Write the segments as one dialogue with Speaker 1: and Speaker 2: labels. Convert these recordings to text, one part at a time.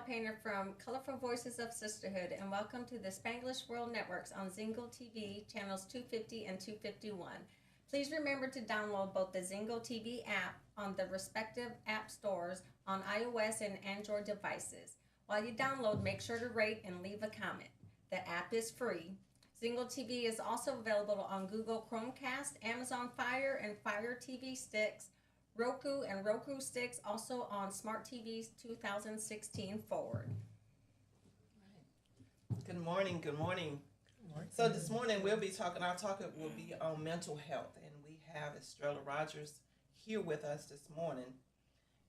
Speaker 1: Painter from Colorful Voices of Sisterhood, and welcome to the Spanglish World Networks on Zingle TV, channels 250 and 251. Please remember to download both the Zingle TV app on the respective app stores on iOS and Android devices. While you download, make sure to rate and leave a comment. The app is free. Zingle TV is also available on Google Chromecast, Amazon Fire and Fire TV sticks, Roku and Roku sticks, also on Smart TVs 2016 forward.
Speaker 2: Good morning. Good morning. So this morning our topic will be on mental health, and we have Estrella Rogers here with us this morning,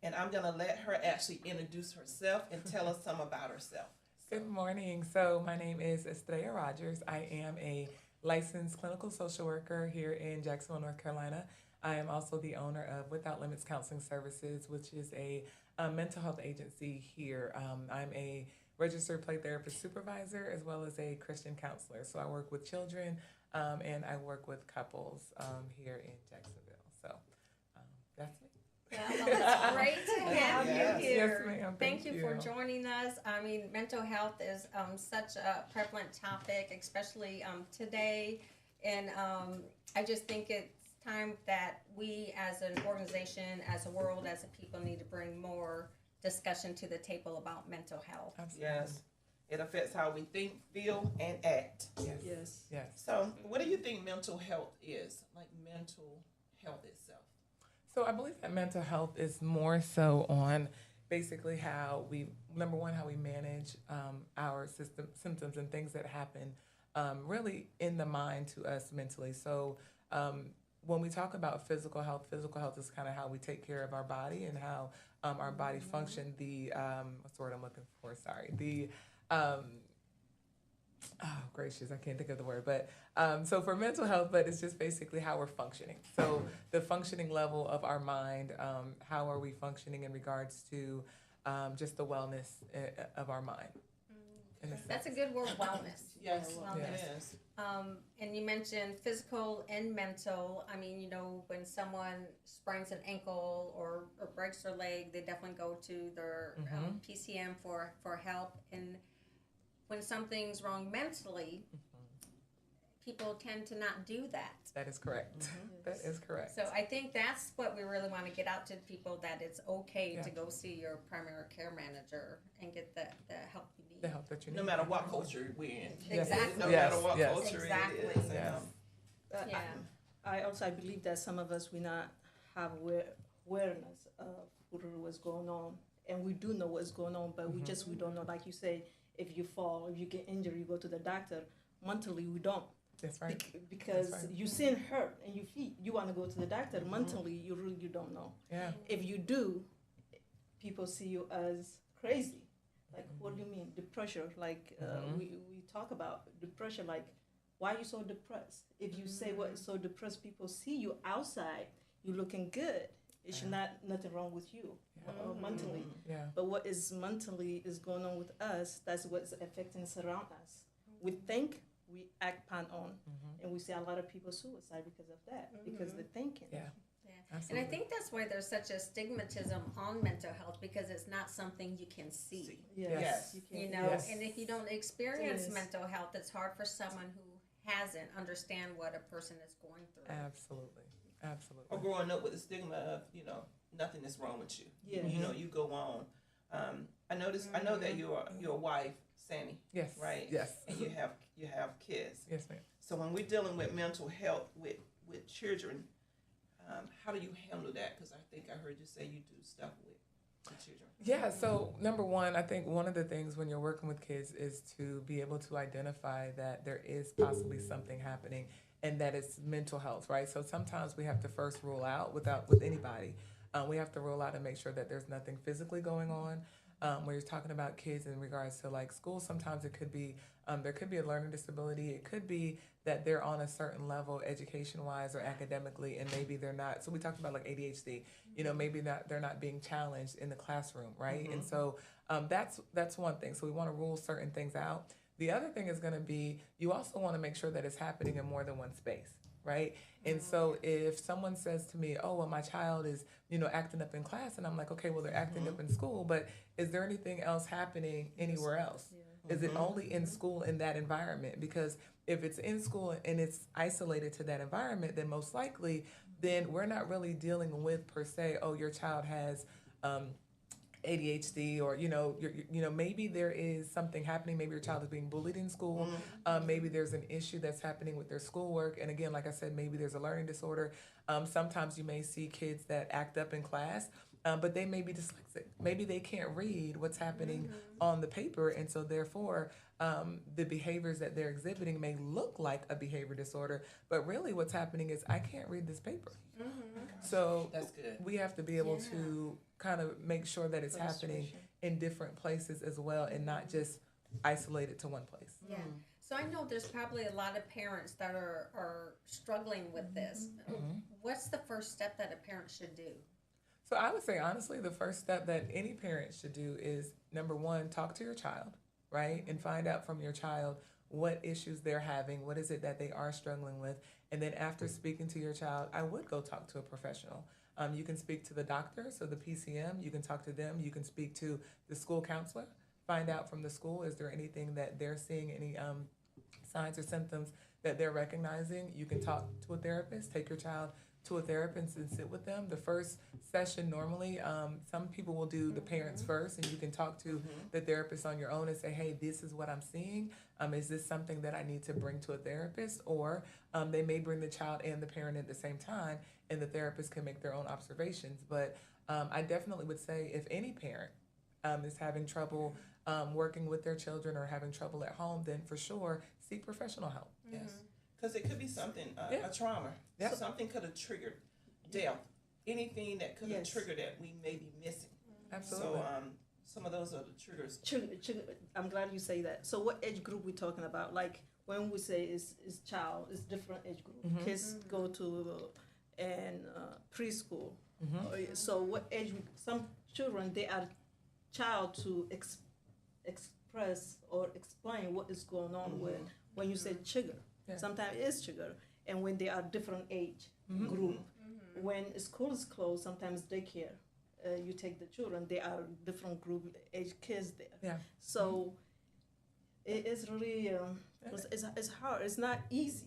Speaker 2: and I'm going to let her actually introduce herself and tell us some about herself.
Speaker 3: Good morning. So my name is Estrella Rogers. I am a licensed clinical social worker here in Jacksonville, North Carolina. I am also the owner of Without Limits Counseling Services, which is a mental health agency here. I'm a registered play therapist supervisor as well as a Christian counselor. So I work with children and I work with couples here in Jacksonville. So that's me.
Speaker 1: Yeah, well, it's great to have you here.
Speaker 3: Yes, ma'am.
Speaker 1: Thank you for joining us. I mean, mental health is such a prevalent topic, especially today. And I just think it's time that we as an organization, as a world, as a people need to bring more discussion to the table about mental health.
Speaker 3: Absolutely.
Speaker 2: Yes. It affects how we think, feel, and act.
Speaker 3: Yes. Yes.
Speaker 2: So what do you think mental health is, like mental health itself?
Speaker 3: So I believe that mental health is more so on basically how we, number one, how we manage our symptoms and things that happen really in the mind to us mentally. So when we talk about physical health is kind of how we take care of our body and how our body function. What's the word I'm looking for? Sorry. Oh, gracious, I can't think of the word. But so for mental health, but it's just basically how we're functioning. So the functioning level of our mind, how are we functioning in regards to just the wellness of our mind?
Speaker 1: That's a good word, wellness.
Speaker 2: Yes.
Speaker 1: Wellness.
Speaker 2: Yes.
Speaker 1: And you mentioned physical and mental. I mean, you know, when someone sprains an ankle or breaks their leg, they definitely go to their PCM for help. And when something's wrong mentally, people tend to not do that.
Speaker 3: That is correct. That is correct.
Speaker 1: So I think that's what we really want to get out to people, that it's okay to go see your primary care manager and get the help you need.
Speaker 3: The help that you need.
Speaker 2: No matter what culture we're in.
Speaker 1: Exactly.
Speaker 2: No matter what culture
Speaker 1: Exactly.
Speaker 2: it is.
Speaker 1: Yeah.
Speaker 4: I believe that some of us we not have awareness of what's going on, and we do know what's going on, but we don't know. Like you say, if you fall, if you get injured, you go to the doctor. Mentally, we don't.
Speaker 3: That's right.
Speaker 4: Because you seem hurt and you want to go to the doctor. Mentally, you don't know.
Speaker 3: Yeah.
Speaker 4: If you do, people see you as crazy. Like, what do you mean? Depression. Like, we talk about depression. Like, why are you so depressed? If you say what is so depressed, people see you outside, you looking good. It's nothing wrong with you mentally.
Speaker 3: Yeah.
Speaker 4: But what is mentally is going on with us, that's what's affecting us around us. We think, we act upon on, and we see a lot of people suicide because of that, because they're thinking.
Speaker 3: Yeah.
Speaker 1: And I think that's why there's such a stigmatism on mental health, because it's not something you can see.
Speaker 2: Yes.
Speaker 1: You know, and if you don't experience mental health, it's hard for someone who hasn't understand what a person is going through.
Speaker 3: Absolutely.
Speaker 2: Or growing up with the stigma of, nothing is wrong with you.
Speaker 4: Yeah.
Speaker 2: You go on. I know that your wife, Sammy.
Speaker 3: Yes.
Speaker 2: Right?
Speaker 3: Yes.
Speaker 2: And you have kids.
Speaker 3: Yes, ma'am.
Speaker 2: So when we're dealing with mental health with children, how do you handle that? Because I think I heard you say you do stuff with children.
Speaker 3: Yeah, so number one, I think one of the things when you're working with kids is to be able to identify that there is possibly something happening and that it's mental health, right? So sometimes we have to first rule out with anybody. We have to rule out and make sure that there's nothing physically going on. When you're talking about kids in regards to like school, sometimes it could be there could be a learning disability. It could be that they're on a certain level education-wise or academically, and maybe they're not. So we talked about like ADHD. Maybe they're not being challenged in the classroom, right? And so that's one thing. So we want to rule certain things out. The other thing is going to be you also want to make sure that it's happening in more than one space. right? And so if someone says to me, oh, well, my child is, acting up in class, and I'm like, okay, well, they're acting up in school, but is there anything else happening anywhere else?
Speaker 4: Yeah.
Speaker 3: Is it only in school in that environment? Because if it's in school and it's isolated to that environment, then most likely, then we're not really dealing with per se, oh, your child has ADHD, or maybe there is something happening. Maybe your child is being bullied in school. Maybe there's an issue that's happening with their schoolwork, and again, like I said, maybe there's a learning disorder. Sometimes you may see kids that act up in class, but they may be dyslexic. Maybe they can't read what's happening on the paper, and so therefore the behaviors that they're exhibiting may look like a behavior disorder, but really what's happening is I can't read this paper. So
Speaker 2: That's good.
Speaker 3: we have to be able to kind of make sure that it's happening in different places as well, and not just isolated to one place.
Speaker 1: Yeah. So I know there's probably a lot of parents that are struggling with this. What's the first step that a parent should do?
Speaker 3: So I would say, honestly, the first step that any parent should do is, number one, talk to your child, right? And find out from your child what issues they're having, what is it that they are struggling with. And then after speaking to your child, I would go talk to a professional. You can speak to the doctor, so the PCM, you can talk to them. You can speak to the school counselor, find out from the school, is there anything that they're seeing, any signs or symptoms that they're recognizing. You can talk to a therapist, take your child to a therapist and sit with them. The first session normally, some people will do the parents first, and you can talk to the therapist on your own and say, hey, this is what I'm seeing. Is this something that I need to bring to a therapist? Or they may bring the child and the parent at the same time, and the therapist can make their own observations. But I definitely would say if any parent is having trouble working with their children or having trouble at home, then for sure seek professional help.
Speaker 2: Yes. Because it could be something, a trauma.
Speaker 3: Yep.
Speaker 2: Something could have triggered death. Anything that could have triggered that we may be missing.
Speaker 3: Absolutely.
Speaker 2: So some of those are the triggers.
Speaker 4: I'm glad you say that. So what age group we talking about? Like when we say is child, it's different age group. Kids go to preschool. So what age? Some children, they are child to express or explain what is going on with. When you say sugar, sometimes it is sugar. And when they are different age group, when school is closed, sometimes daycare, you take the children, they are different group age kids there.
Speaker 3: Yeah.
Speaker 4: So it is really, it's hard. It's not easy.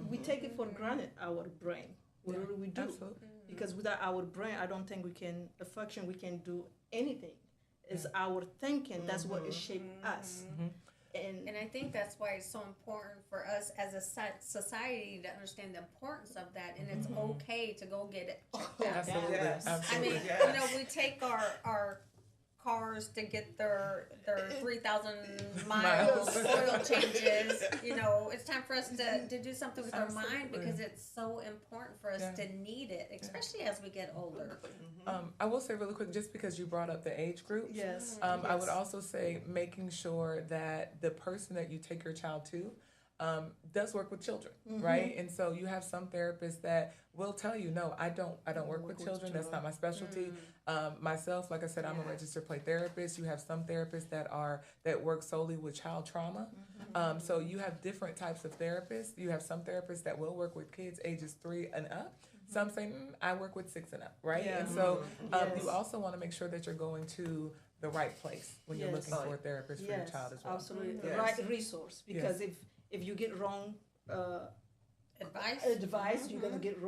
Speaker 4: We take it for granted, our brain. We do.
Speaker 3: Absolutely.
Speaker 4: Because without our brain, I don't think we can function, we can do anything. It's our thinking, that's what it shaped us.
Speaker 1: And I think that's why it's so important for us as a society to understand the importance of that, and it's okay to go get it checked out.
Speaker 3: Absolutely.
Speaker 2: Yes.
Speaker 3: Absolutely.
Speaker 1: I mean, we take our cars to get their 3,000 miles oil changes. It's time for us to do something with our mind, because it's so important for us to need it, especially as we get older.
Speaker 3: I will say really quick, just because you brought up the age groups,
Speaker 4: Yes.
Speaker 3: I would also say making sure that the person that you take your child to does work with children, right? And so you have some therapists that will tell you, no, I don't work with children. That's not my specialty. Myself, like I said, I'm a registered play therapist. You have some therapists that work solely with child trauma. So you have different types of therapists. You have some therapists that will work with kids ages 3 and up. Some say, I work with 6 and up, right?
Speaker 4: Yeah.
Speaker 3: And so you also want to make sure that you're going to the right place when you're looking for a therapist for your child as well.
Speaker 4: Absolutely.
Speaker 2: Yes.
Speaker 4: Right resource. Because if you get wrong advice, you're going to get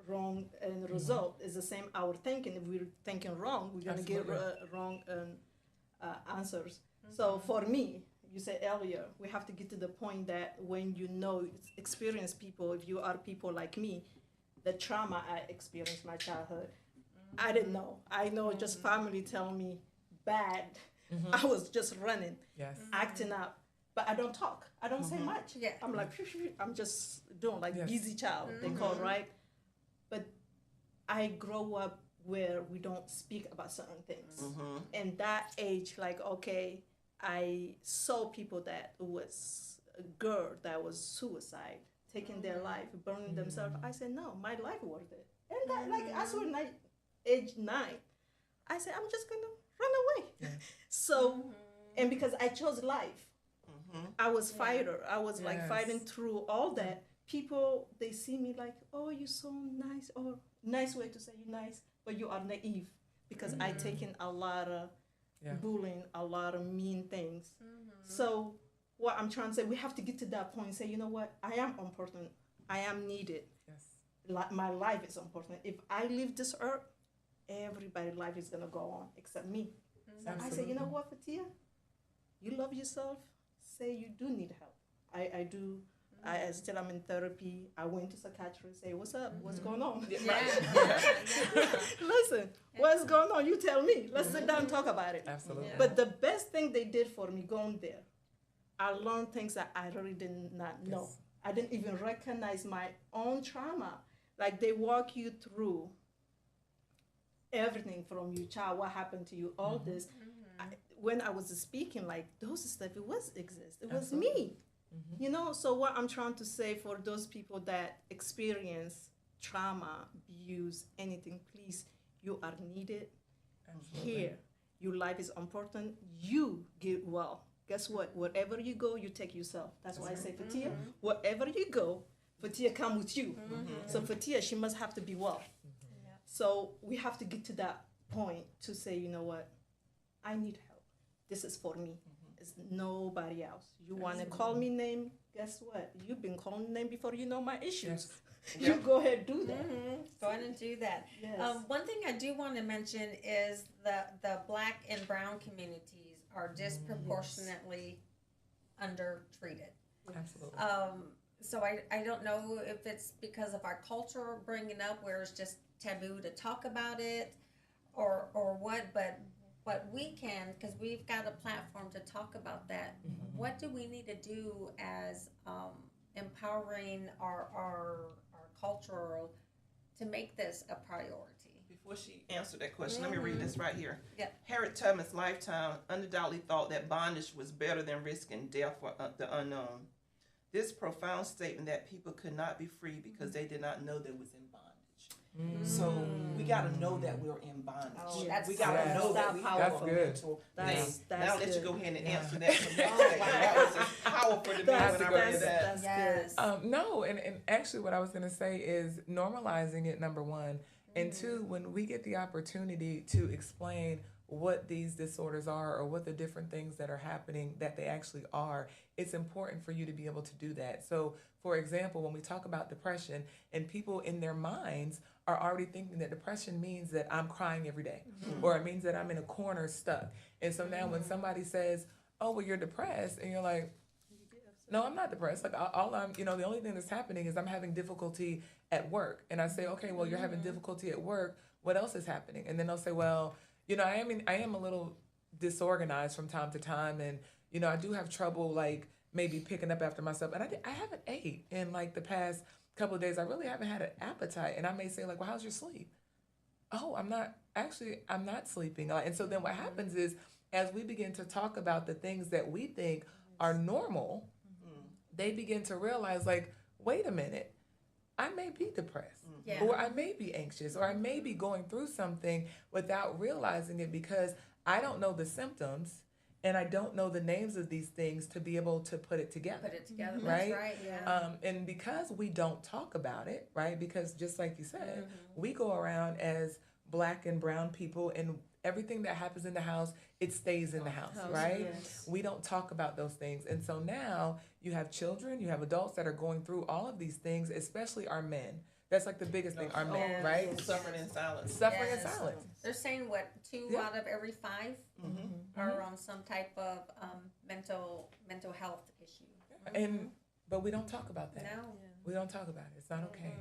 Speaker 4: wrong result. It's the same our thinking. If we're thinking wrong, we're going to get wrong answers. So for me, you said earlier, we have to get to the point that when experienced people, if you are people like me, the trauma I experienced my childhood, I didn't know. I know just family tell me bad. I was just running, acting up, but I don't talk. I don't say much.
Speaker 1: Yeah.
Speaker 4: I'm like, I'm just doing busy child, they call, right? But I grow up where we don't speak about certain things. And that age, I saw people that was a girl that was suicide, taking their life, burning themselves. I said, no, my life worth it. And that, I saw age 9. I said, I'm just gonna run away. So, and because I chose life, I was fighter. I was fighting through all that. people, they see me like, oh, you're so nice, or nice way to say you're nice, but you are naive, because I taken a lot of bullying, a lot of mean things. So what I'm trying to say, we have to get to that point and say, you know what, I am important, I am needed. Yes. My life is important. If I leave this earth, everybody's life is gonna go on except me. So I say, you know what, Fetihya, you love yourself, say you do need help. I do. I still am in therapy. I went to psychiatrist, say, what's up? What's going on? Listen, what's going on? You tell me. Let's sit down and talk about it.
Speaker 3: Absolutely.
Speaker 4: But the best thing they did for me going there, I learned things that I really did not know.
Speaker 3: Yes.
Speaker 4: I didn't even recognize my own trauma. Like, they walk you through everything from your child, what happened to you, all this. When I was speaking, like, those stuff, it was exist. It was me. You know, so what I'm trying to say for those people that experience trauma, abuse, anything, please, you are needed. Here. Your life is important. You get well. Guess what? Wherever you go, you take yourself. That's why I say, Fetihya, wherever you go, Fetihya come with you. So Fetihya, she must have to be well. So we have to get to that point to say, you know what? I need help. This is for me. It's nobody else. You want to call me name? Guess what? You've been calling name before you know my issues. You go ahead, do that.
Speaker 1: Go ahead and do that.
Speaker 4: Yes.
Speaker 1: One thing I do want to mention is the Black and brown communities are disproportionately undertreated.
Speaker 3: Absolutely.
Speaker 1: So I don't know if it's because of our culture bringing up where it's just taboo to talk about it, or what, but we can, because we've got a platform to talk about that. What do we need to do as empowering our culture to make this a priority?
Speaker 2: Before she answered that question, let me read this right here.
Speaker 1: Yeah.
Speaker 2: Harriet Tubman's lifetime undoubtedly thought that bondage was better than risking death for the unknown. This profound statement that people could not be free because they did not know they was in bondage. So we got to know that we're in bondage.
Speaker 1: Oh,
Speaker 2: We got to know that we have a mental thing. Now let you go ahead and answer that. That was just powerful to me when I read that.
Speaker 1: Yes.
Speaker 3: No, and actually what I was going to say is normalizing it, number one. And two, when we get the opportunity to explain what these disorders are or what the different things that are happening that they actually are, it's important for you to be able to do that. So, for example, when we talk about depression, and people in their minds are already thinking that depression means that I'm crying every day, or it means that I'm in a corner stuck. And so now when somebody says, oh, well, you're depressed, and you're like, no, I'm not depressed. Like, all I'm, the only thing that's happening is I'm having difficulty at work. And I say, okay, well, you're having difficulty at work. What else is happening? And then they'll say, well, I am a little disorganized from time to time. And, I do have trouble, like, maybe picking up after myself. And I haven't ate in, like, the past couple of days. I really haven't had an appetite. And I may say, like, well, how's your sleep? Oh, I'm not sleeping. And so then what happens is, as we begin to talk about the things that we think are normal, they begin to realize, like, wait a minute, I may be depressed, or I may be anxious, or I may be going through something without realizing it because I don't know the symptoms and I don't know the names of these things to be able to put it together.
Speaker 1: Right? That's right, yeah.
Speaker 3: And because we don't talk about it, right, because just like you said, we go around as Black and brown people, and everything that happens in the house, it stays in the house, right?
Speaker 4: Yes.
Speaker 3: We don't talk about those things. And so now you have children, you have adults that are going through all of these things, especially our men. That's like the biggest thing, our men, right?
Speaker 2: Suffering in silence.
Speaker 3: Suffering in silence.
Speaker 1: They're saying, what, 2 out of every 5 are on some type of mental health issue.
Speaker 3: But we don't talk about that.
Speaker 1: No.
Speaker 3: We don't talk about it. It's not okay.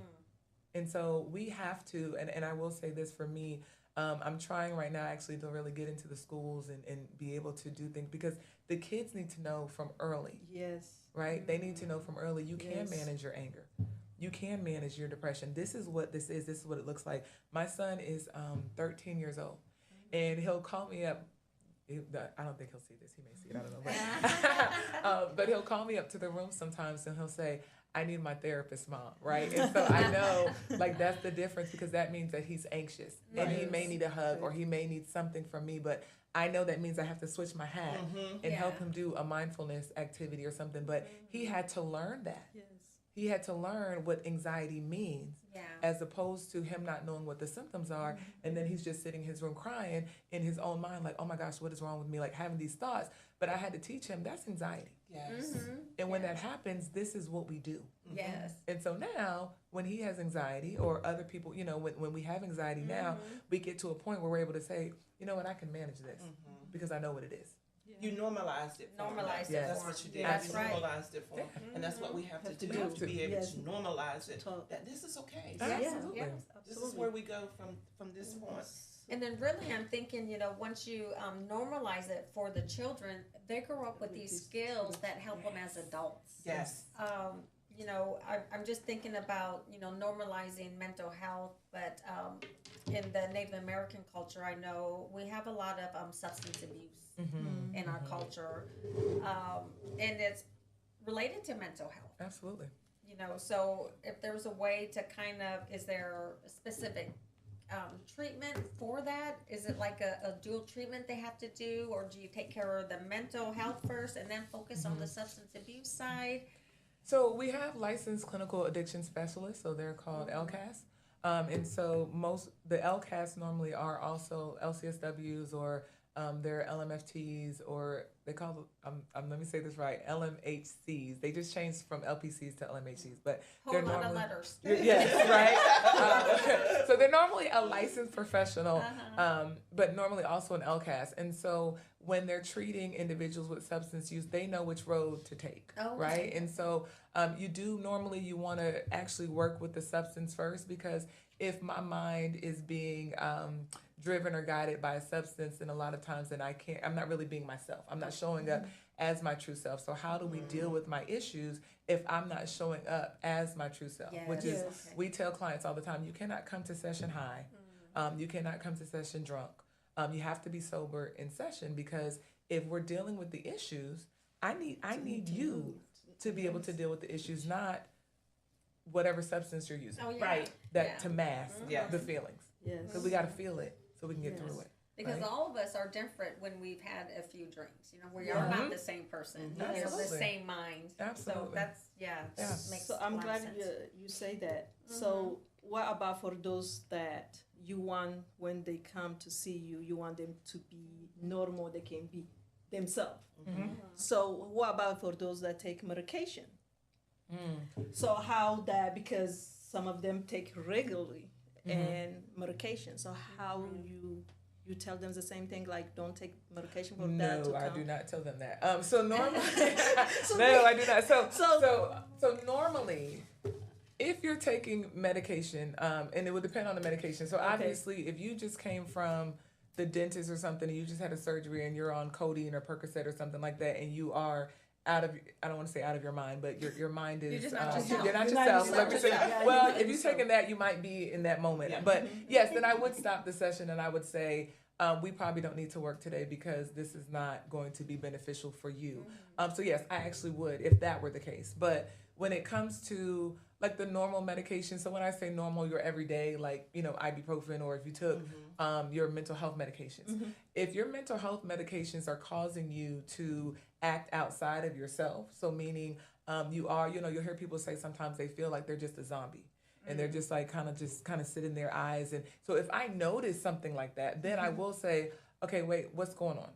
Speaker 3: And so we have to, and I will say this for me, I'm trying right now actually to really get into the schools and be able to do things because the kids need to know from early.
Speaker 4: Yes.
Speaker 3: Right? They need to know from early you can manage your anger. You can manage your depression. This is what this is. This is what it looks like. My son is 13 years old, and he'll call me up. I don't think he'll see this. He may see it. I don't know. But he'll call me up to the room sometimes, and he'll say, I need my therapist, Mom, right? And so I know, like, that's the difference because that means that he's anxious and he may need a hug or he may need something from me, but I know that means I have to switch my hat and help him do a mindfulness activity or something, but he had to learn that.
Speaker 4: Yes.
Speaker 3: he had to learn what anxiety means, as opposed to him not knowing what the symptoms are. And then he's just sitting in his room crying in his own mind, like, oh my gosh, what is wrong with me? Like having these thoughts. But I had to teach him that's anxiety.
Speaker 2: Yes.
Speaker 3: And when that happens, this is what we do.
Speaker 1: Yes.
Speaker 3: And so now when he has anxiety, or other people, you know, when we have anxiety now, we get to a point where we're able to say, you know what, I can manage this because I know what it is.
Speaker 2: You normalized it.
Speaker 1: Normalized
Speaker 3: it
Speaker 2: That's
Speaker 1: for
Speaker 2: what
Speaker 1: him.
Speaker 2: you did.
Speaker 1: That's
Speaker 2: you
Speaker 1: right.
Speaker 2: normalized it for him. And that's what we have to do. To be able to normalize it. That this is okay.
Speaker 3: Absolutely.
Speaker 1: Yes.
Speaker 2: This is where we go from this point.
Speaker 1: And then really I'm thinking, you know, once you normalize it for the children, they grow up with these skills that help them as adults.
Speaker 2: Yes.
Speaker 1: You know, I'm just thinking about, you know, normalizing mental health, but in the Native American culture, I know we have a lot of substance abuse in our culture, and it's related to mental health.
Speaker 3: Absolutely.
Speaker 1: You know, so if there's a way to kind of, is there a specific treatment for that? Is it like a dual treatment they have to do, or do you take care of the mental health first and then focus on the substance abuse side?
Speaker 3: So we have licensed clinical addiction specialists, so they're called LCAS. And so the LCAS normally are also LCSWs, or they're LMFTs, or they call them, let me say this right, LMHCs. They just changed from LPCs to LMHCs, but
Speaker 1: Whole lot of letters.
Speaker 3: Yes, right? So they're normally a licensed professional, but normally also an LCAS. And so when they're treating individuals with substance use, they know which road to take, right? And so you want to actually work with the substance first, because if my mind is being driven or guided by a substance, then a lot of times then I'm not really being myself. I'm not showing up as my true self. So how do we deal with my issues if I'm not showing up as my true self? Which is, we tell clients all the time, you cannot come to session high. You cannot come to session drunk. You have to be sober in session, because if we're dealing with the issues, I need you to be able to deal with the issues, not whatever substance you're using. To mask the feelings. Because we got to feel it so we can get through it.
Speaker 1: Because all of us are different when we've had a few drinks. You know, we are not the same person. You know, the same mind.
Speaker 3: Absolutely.
Speaker 1: So that's makes
Speaker 4: So I'm
Speaker 1: a lot
Speaker 4: glad
Speaker 1: of sense.
Speaker 4: you say that. So what about for those that you want, when they come to see you, you want them to be normal, they can be themselves. So what about for those that take medication? So how that, because some of them take regularly and medication. So how you tell them the same thing, like don't take medication for that?
Speaker 3: No, I do not tell them that. So normally, no, I do not. So normally, if you're taking medication, and it would depend on the medication. So obviously, if you just came from the dentist or something, and you just had a surgery and you're on codeine or Percocet or something like that, and you are I don't want to say out of your mind, but your mind is,
Speaker 1: you're just not yourself.
Speaker 3: You're not yourself. Let me say, well, if you're taking that, you might be in that moment. But yes, then I would stop the session and I would say, we probably don't need to work today because this is not going to be beneficial for you. So yes, I actually would if that were the case. But when it comes to like the normal medication, so when I say normal, your everyday, like, you know, ibuprofen, or if you took your mental health medications. If your mental health medications are causing you to act outside of yourself, so meaning you are, you know, you'll hear people say sometimes they feel like they're just a zombie. And they're just like kind of sit in their eyes. And so if I notice something like that, then I will say, okay, wait, what's going on?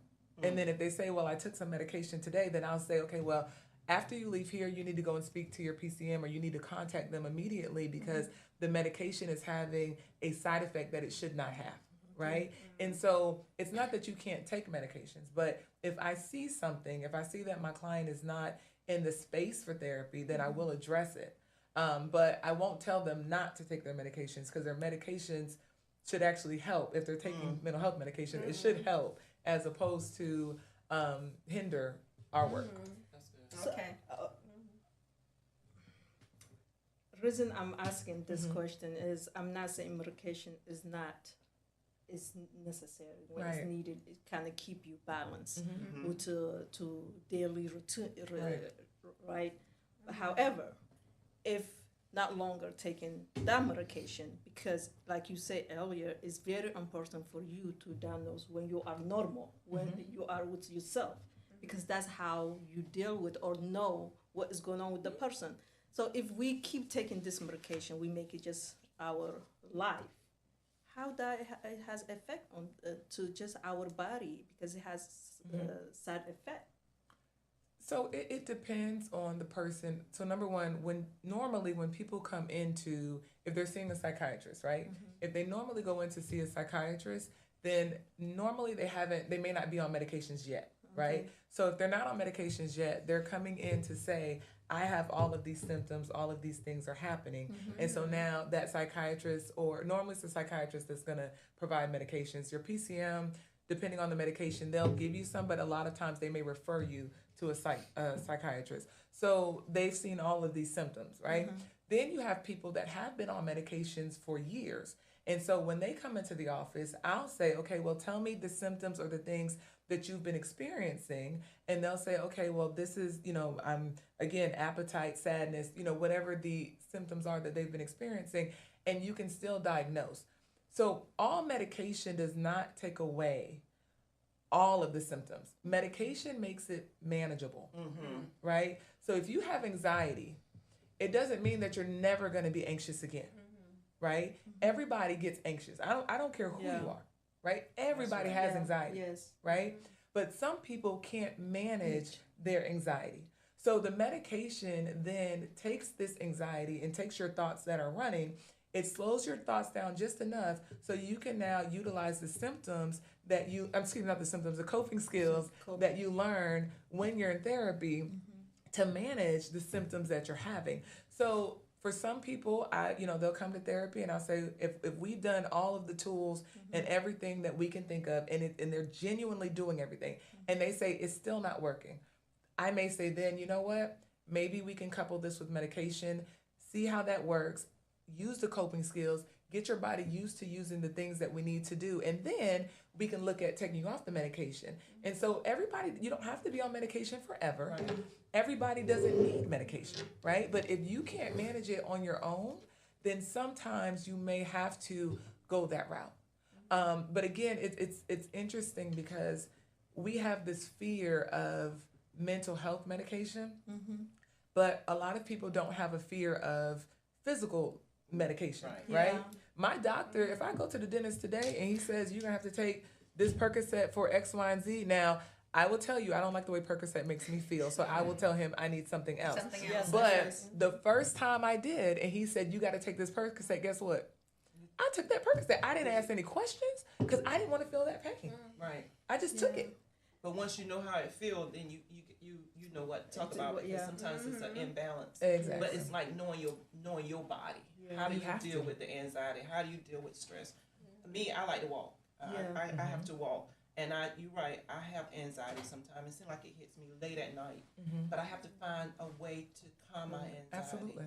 Speaker 3: And then if they say, well, I took some medication today, then I'll say, okay, well, after you leave here, you need to go and speak to your PCM, or you need to contact them immediately because the medication is having a side effect that it should not have, right? And so it's not that you can't take medications, but if I see something, if I see that my client is not in the space for therapy, then I will address it. But I won't tell them not to take their medications, because their medications should actually help. If they're taking mental health medication, it should help as opposed to hinder our work.
Speaker 4: So, reason I'm asking this question is I'm not saying medication is necessary when it's needed. It kind of keep you balanced to daily routine, right? However, if not longer taking that medication, because like you said earlier, it's very important for you to diagnose when you are normal, when you are with yourself, because that's how you deal with or know what is going on with the person. So if we keep taking this medication, we make it just our life. How that it has effect on to just our body, because it has side effect.
Speaker 3: So it depends on the person. So number one, when people come into, if they're seeing a psychiatrist, right? If they normally go in to see a psychiatrist, then normally they may not be on medications yet, right? So if they're not on medications yet, they're coming in to say, I have all of these symptoms, all of these things are happening. And so now that psychiatrist, or normally it's a psychiatrist that's going to provide medications. Your PCM, depending on the medication, they'll give you some, but a lot of times they may refer you to a psychiatrist. So they've seen all of these symptoms, right? Then you have people that have been on medications for years. And so when they come into the office, I'll say, okay, well, tell me the symptoms or the things that you've been experiencing. And they'll say, okay, well, this is, again, appetite, sadness, whatever the symptoms are that they've been experiencing, and you can still diagnose. So all medication does not take away all of the symptoms. Medication makes it manageable, right? So if you have anxiety, it doesn't mean that you're never going to be anxious again, right? Everybody gets anxious. I don't care who you are, right? Everybody has anxiety, right? But some people can't manage their anxiety. So the medication then takes this anxiety and takes your thoughts that are running. It slows your thoughts down just enough so you can now utilize the symptoms that the coping skills that you learn when you're in therapy to manage the symptoms that you're having. So for some people, they'll come to therapy and I'll say, if we've done all of the tools and everything that we can think of, and they're genuinely doing everything, and they say it's still not working, I may say, then, you know what? Maybe we can couple this with medication, see how that works, use the coping skills, get your body used to using the things that we need to do, and then we can look at taking you off the medication. And so everybody, you don't have to be on medication forever. Right. Everybody doesn't need medication, right? But if you can't manage it on your own, then sometimes you may have to go that route. But again, it's interesting because we have this fear of mental health medication, but a lot of people don't have a fear of physical medication, right? Yeah. My doctor, if I go to the dentist today and he says you're gonna have to take this Percocet for X, Y, and Z, now I will tell you I don't like the way Percocet makes me feel, so I will tell him I need something else. But the first time I did, and he said you got to take this Percocet, guess what? I took that Percocet. I didn't ask any questions because I didn't want to feel that pain. Right. I just took it.
Speaker 2: But once you know how it feels, then you know what to talk about. Because sometimes it's an imbalance.
Speaker 3: Exactly.
Speaker 2: But it's like knowing your body. Yeah. How do you deal with the anxiety? How do you deal with stress? Me, I like to walk. I have to walk. And you're right, I have anxiety sometimes. It seems like it hits me late at night. But I have to find a way to calm my anxiety.
Speaker 3: Absolutely.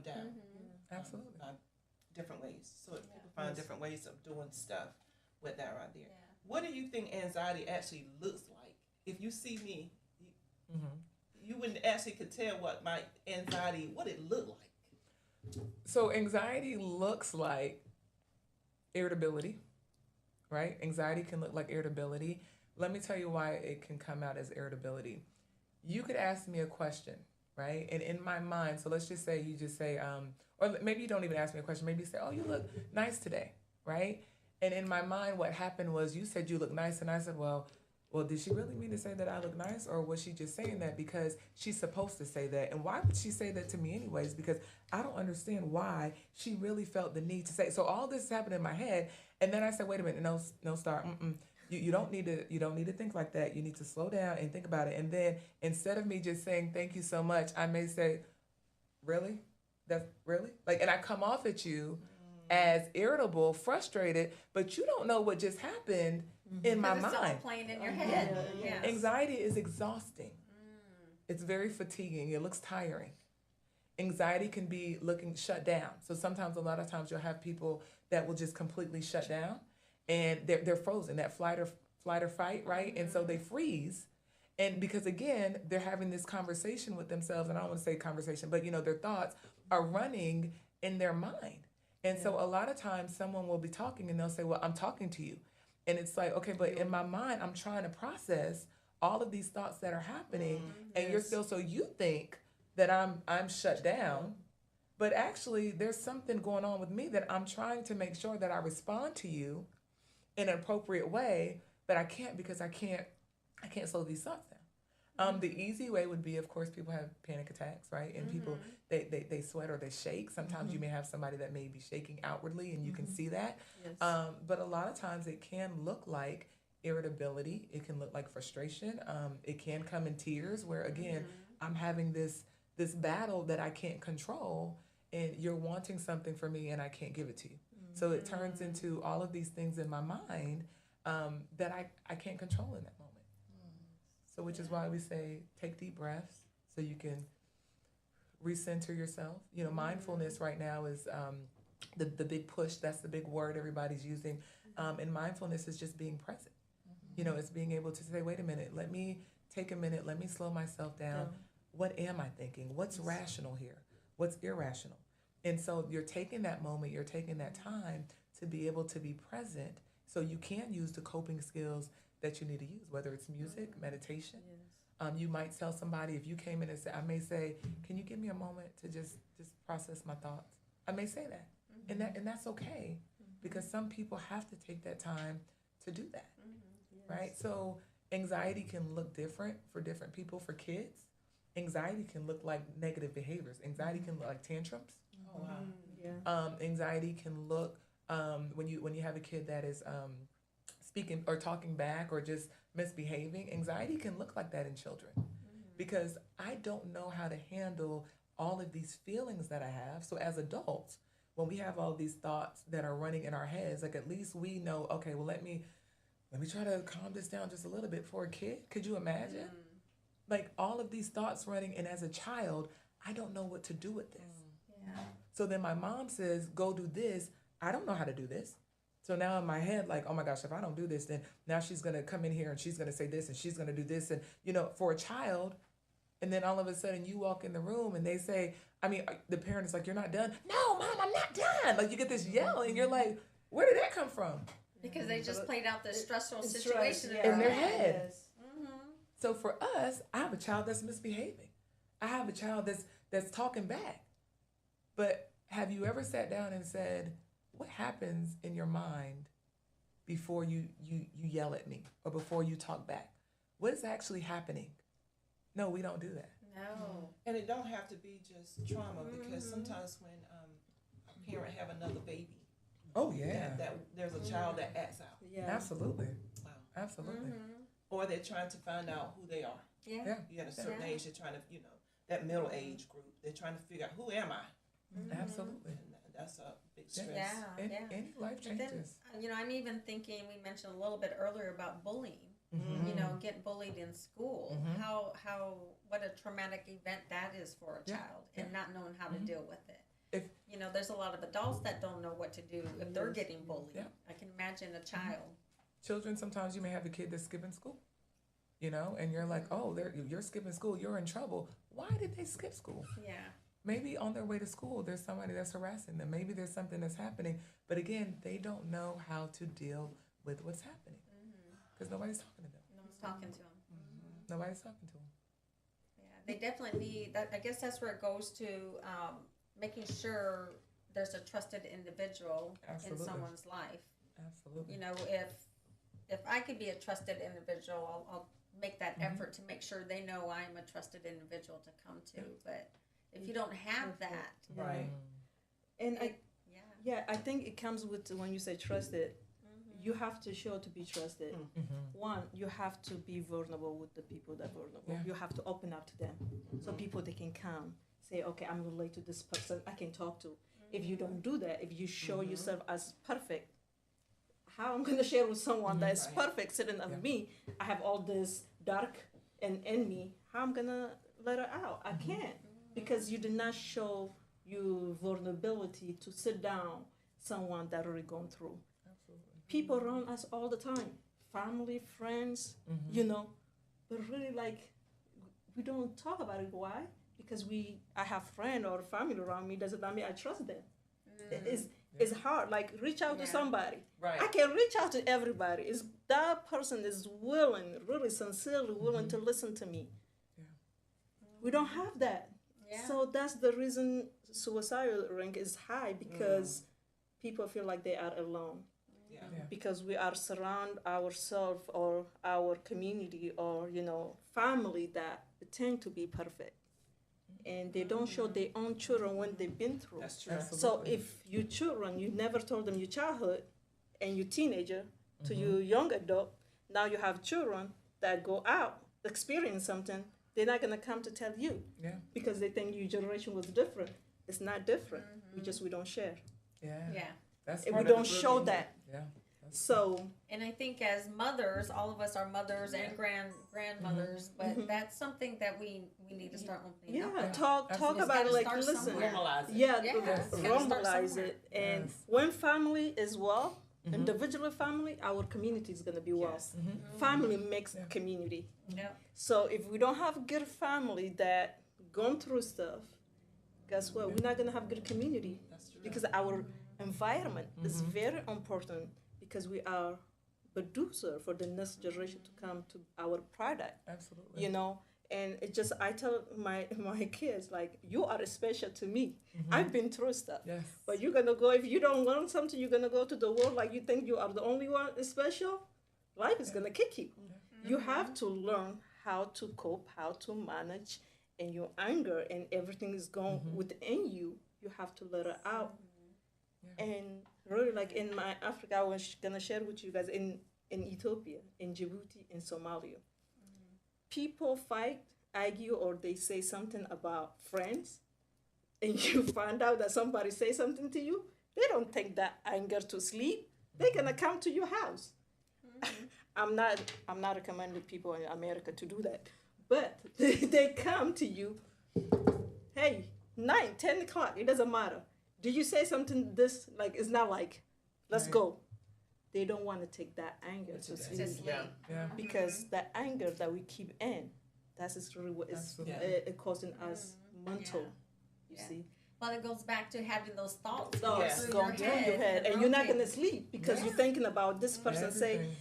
Speaker 2: Down.
Speaker 3: Absolutely.
Speaker 2: Different ways. So people find different ways of doing stuff with that right there. Yeah. What do you think anxiety actually looks like? If you see me, you wouldn't actually could tell what my anxiety, what it looked like.
Speaker 3: So anxiety looks like irritability, right? Anxiety can look like irritability. Let me tell you why it can come out as irritability. You could ask me a question, right? And in my mind, so let's just say you just say, or maybe you don't even ask me a question. Maybe you say, oh, you look nice today, right? And in my mind, what happened was you said you look nice, and I said, well, did she really mean to say that I look nice, or was she just saying that because she's supposed to say that? And why would she say that to me anyways? Because I don't understand why she really felt the need to say. So all this happened in my head, and then I said, wait a minute, no, Star, you don't need to think like that. You need to slow down and think about it. And then instead of me just saying thank you so much, I may say, really? That's really? And I come off at you as irritable, frustrated, but you don't know what just happened in my mind.
Speaker 1: It's all playing in your head.
Speaker 3: Yes. Anxiety is exhausting. It's very fatiguing. It looks tiring. Anxiety can be looking shut down. So sometimes, a lot of times, you'll have people that will just completely shut down, and they're frozen. That flight or fight, right? And so they freeze. And because again, they're having this conversation with themselves, and I don't want to say conversation, but their thoughts are running in their mind. And so a lot of times someone will be talking and they'll say, well, I'm talking to you. And it's like, okay, but in my mind, I'm trying to process all of these thoughts that are happening. And you're still, so you think that I'm shut down, but actually there's something going on with me that I'm trying to make sure that I respond to you in an appropriate way, but I can't because I can't slow these thoughts down. The easy way would be, of course, people have panic attacks, right? And people, they sweat or they shake. Sometimes you may have somebody that may be shaking outwardly and you can see that.
Speaker 4: Yes.
Speaker 3: But a lot of times it can look like irritability. It can look like frustration. It can come in tears where, again, I'm having this battle that I can't control, and you're wanting something from me and I can't give it to you. So it turns into all of these things in my mind that I can't control in that moment. So which is why we say take deep breaths so you can recenter yourself. You know, mindfulness right now is the big push. That's the big word everybody's using. And mindfulness is just being present. You know, it's being able to say, wait a minute, let me take a minute, let me slow myself down. What am I thinking? What's rational here? What's irrational? And so you're taking that moment, you're taking that time to be able to be present so you can use the coping skills that you need to use, whether it's music, meditation. You might tell somebody, if you came in and said, I may say, can you give me a moment to just process my thoughts? I may say that. And that's okay, because some people have to take that time to do that, right? So anxiety can look different for different people. For kids, anxiety can look like negative behaviors. Anxiety can look like tantrums.
Speaker 2: Oh, wow.
Speaker 3: Anxiety can look when you have a kid that is speaking or talking back or just misbehaving. Anxiety can look like that in children, because I don't know how to handle all of these feelings that I have. So as adults, when we have all these thoughts that are running in our heads, like at least we know, okay, well let me try to calm this down just a little bit. For a kid, could you imagine? Like all of these thoughts running, and as a child, I don't know what to do with this. So then my mom says, go do this. I don't know how to do this. So now in my head, like, oh my gosh, if I don't do this, then now she's going to come in here and she's going to say this and she's going to do this. And, you know, for a child, and then all of a sudden you walk in the room and they say, I mean, the parent is like, you're not done. No, Mom, I'm not done. Like you get this yelling. You're like, where did that come from?
Speaker 1: Because they just played out the stressful
Speaker 4: It's
Speaker 1: situation
Speaker 4: stress,
Speaker 3: in their head.
Speaker 4: Yes.
Speaker 3: So for us, I have a child that's misbehaving. I have a child that's talking back. But have you ever sat down and said, what happens in your mind before you yell at me or before you talk back? What is actually happening? No, we don't do that.
Speaker 1: No.
Speaker 2: And it don't have to be just trauma, because sometimes when a parent have another baby,
Speaker 3: Oh yeah,
Speaker 2: that there's a child that acts out.
Speaker 4: Yeah.
Speaker 3: absolutely,
Speaker 2: Wow.
Speaker 3: absolutely.
Speaker 2: Or they're trying to find out who they are.
Speaker 1: Yeah.
Speaker 2: You at a certain age, they're trying to, that middle age group, they're trying to figure out, who am I?
Speaker 3: Absolutely.
Speaker 2: And that's a big stress.
Speaker 1: Yeah.
Speaker 3: Any life
Speaker 1: And then,
Speaker 3: changes.
Speaker 1: I'm even thinking, we mentioned a little bit earlier about bullying.
Speaker 3: Mm-hmm.
Speaker 1: You know, getting bullied in school. How what a traumatic event that is for a child, and not knowing how to deal with it. There's a lot of adults that don't know what to do if they're getting bullied.
Speaker 3: Yeah.
Speaker 1: I can imagine a child.
Speaker 3: Children, sometimes you may have a kid that's skipping school, and you're like, oh, you're skipping school, you're in trouble. Why did they skip school?
Speaker 1: Yeah.
Speaker 3: Maybe on their way to school, there's somebody that's harassing them. Maybe there's something that's happening. But again, they don't know how to deal with what's happening because nobody's talking to them.
Speaker 1: No one's talking to them.
Speaker 3: Nobody's talking to them.
Speaker 1: Yeah, they definitely need that. I guess that's where it goes to making sure there's a trusted individual
Speaker 3: Absolutely.
Speaker 1: in someone's life.
Speaker 3: Absolutely.
Speaker 1: If I could be a trusted individual, I'll make that effort to make sure they know I'm a trusted individual to come to. But if you don't have that,
Speaker 2: Right.
Speaker 4: And
Speaker 1: yeah.
Speaker 4: I think it comes with when you say trusted, you have to show to be trusted. One, you have to be vulnerable with the people that are vulnerable.
Speaker 3: Yeah.
Speaker 4: You have to open up to them, so people they can come say, okay, I'm related to this person I can talk to. If you don't do that, if you show yourself as perfect, how I'm gonna share with someone that is perfect sitting of me? I have all this dark in me. How I'm gonna let it out? I can't, because you did not show your vulnerability to sit down someone that already gone through. People around us all the time, family, friends, but really we don't talk about it. Why? Because I have friend or family around me, doesn't mean I trust them. It's hard. Like reach out to somebody.
Speaker 2: Right.
Speaker 4: I can reach out to everybody. Is that person is willing, really sincerely willing to listen to me.
Speaker 3: Yeah.
Speaker 4: We don't have that.
Speaker 1: Yeah.
Speaker 4: So that's the reason suicidal rate is high, because people feel like they are alone.
Speaker 2: Yeah.
Speaker 3: Yeah.
Speaker 4: Because we are surround ourselves or our community or family that pretend to be perfect, and they don't show their own children when they've been through.
Speaker 2: That's true.
Speaker 4: So if your children, you never told them your childhood and your teenager to your young adult, now you have children that go out, experience something, they're not going to come to tell you,
Speaker 3: Yeah.
Speaker 4: because they think your generation was different. It's not different. We don't share.
Speaker 3: Yeah.
Speaker 1: Yeah.
Speaker 3: That's
Speaker 4: And
Speaker 3: part
Speaker 4: we
Speaker 3: of
Speaker 4: don't
Speaker 3: the
Speaker 4: show
Speaker 3: proving.
Speaker 4: that.
Speaker 3: Yeah.
Speaker 4: So
Speaker 1: And I think as mothers, all of us are mothers and grandmothers, but that's something that we need to start opening up.
Speaker 4: yeah,
Speaker 1: about.
Speaker 4: talk
Speaker 3: Absolutely.
Speaker 4: about it.
Speaker 1: It's
Speaker 4: Like,
Speaker 1: gotta start
Speaker 4: listen,
Speaker 1: somewhere.
Speaker 2: Normalize it.
Speaker 4: yeah,
Speaker 1: Yeah, it's gotta start
Speaker 4: normalize
Speaker 1: somewhere.
Speaker 4: it. And
Speaker 3: Yes.
Speaker 4: when family is well, individual family, our community is gonna be well.
Speaker 2: Yes.
Speaker 4: Family makes
Speaker 3: Yeah.
Speaker 4: community.
Speaker 1: Yep.
Speaker 4: So if we don't have good family that gone through stuff, guess what? We're not gonna have good community,
Speaker 2: That's true.
Speaker 4: because our environment is very important, because we are producer for the next generation to come to our product.
Speaker 3: Absolutely.
Speaker 4: And it just, I tell my kids, like, you are special to me. I've been through stuff.
Speaker 3: Yes.
Speaker 4: But you're gonna go, if you don't learn something, you're gonna go to the world like you think you are the only one special. Life is gonna kick you. You have to learn how to cope, how to manage, and your anger and everything is going within you. You have to let it out. And really, like in my Africa, I was gonna share with you guys in Ethiopia, in Djibouti, in Somalia. People fight, argue, or they say something about friends, and you find out that somebody say something to you. They don't take that anger to sleep. They're gonna come to your house. I'm not recommending people in America to do that, but they come to you. Hey, 9, 10 o'clock. It doesn't matter. Do you say something? This like it's not like, let's
Speaker 3: Right.
Speaker 4: go. They don't want to take that anger to
Speaker 1: To
Speaker 4: sleep,
Speaker 1: sleep.
Speaker 2: Yeah.
Speaker 3: Yeah.
Speaker 4: because that anger that we keep in, that is really what is
Speaker 3: Absolutely.
Speaker 4: causing us mental. You
Speaker 1: Yeah.
Speaker 4: see,
Speaker 1: Well, it goes back to having those thoughts
Speaker 4: thoughts
Speaker 2: Yes.
Speaker 1: through
Speaker 4: going through
Speaker 1: your
Speaker 4: your head, and you're not
Speaker 1: rotate.
Speaker 4: gonna sleep because you're thinking about this person. Say
Speaker 3: Everything.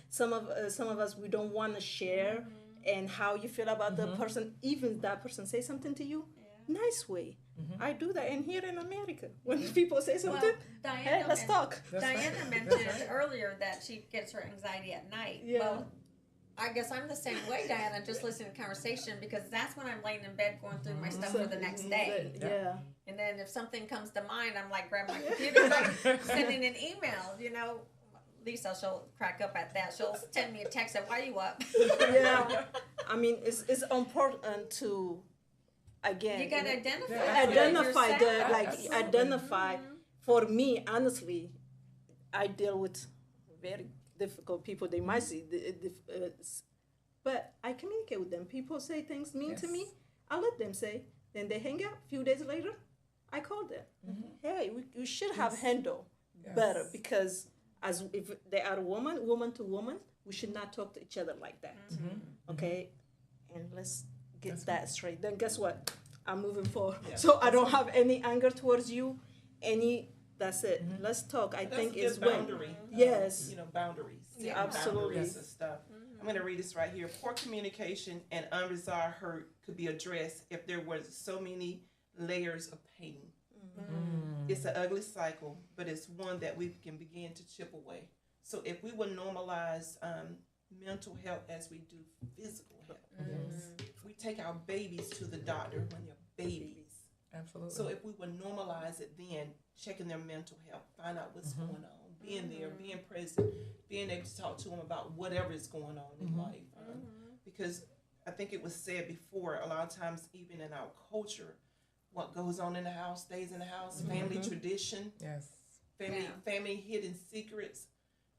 Speaker 4: some of us we don't want to share, and how you feel about the person. Even that person say something to you, nice way. I do that, and here in America, when people say something,
Speaker 1: Well,
Speaker 4: hey, let's talk.
Speaker 3: That's
Speaker 1: Diana
Speaker 3: right.
Speaker 1: mentioned
Speaker 3: That's right.
Speaker 1: earlier that she gets her anxiety at night.
Speaker 4: Yeah.
Speaker 1: Well, I guess I'm the same way, Diana, just listening to conversation, because that's when I'm laying in bed going through my stuff for the next day.
Speaker 4: Yeah.
Speaker 1: And then if something comes to mind, I'm like, grab my computer, like sending an email, Lisa, she'll crack up at that. She'll send me a text and why are you up?
Speaker 4: Yeah. I mean, it's important to, again,
Speaker 1: You gotta identify.
Speaker 3: Yeah.
Speaker 4: identify
Speaker 1: yourself.
Speaker 4: the like
Speaker 3: Absolutely.
Speaker 4: identify. For me, honestly, I deal with very difficult people. They might see but I communicate with them. People say things mean to me,
Speaker 3: Yes.
Speaker 4: I let them say. Then they hang out. A few days later, I call them. Hey, we should have
Speaker 3: Yes.
Speaker 4: handle
Speaker 3: Yes.
Speaker 4: better, because as if they are woman to woman, we should not talk to each other like that. Okay, and let's get
Speaker 3: That's
Speaker 4: that straight. Then guess what? I'm moving forward.
Speaker 2: Yeah.
Speaker 4: So I don't have any anger towards you. That's it. Let's talk. I
Speaker 2: That's
Speaker 4: think
Speaker 2: a good
Speaker 4: it's when.
Speaker 2: boundary.
Speaker 4: Yes.
Speaker 2: Boundaries.
Speaker 4: Yeah,
Speaker 2: Setting
Speaker 4: absolutely.
Speaker 2: Boundaries and stuff. I'm going to read this right here. Poor communication and unresolved hurt could be addressed if there were so many layers of pain. It's an ugly cycle, but it's one that we can begin to chip away. So if we will normalize mental health as we do physical health, we take our babies to the doctor when they're babies.
Speaker 3: Absolutely.
Speaker 2: So if we would normalize it then, checking their mental health, find out what's going on, being there, being present, being able to talk to them about whatever is going on in life. Because I think it was said before, a lot of times even in our culture, what goes on in the house stays in the house, family tradition,
Speaker 3: yes.
Speaker 2: family hidden secrets.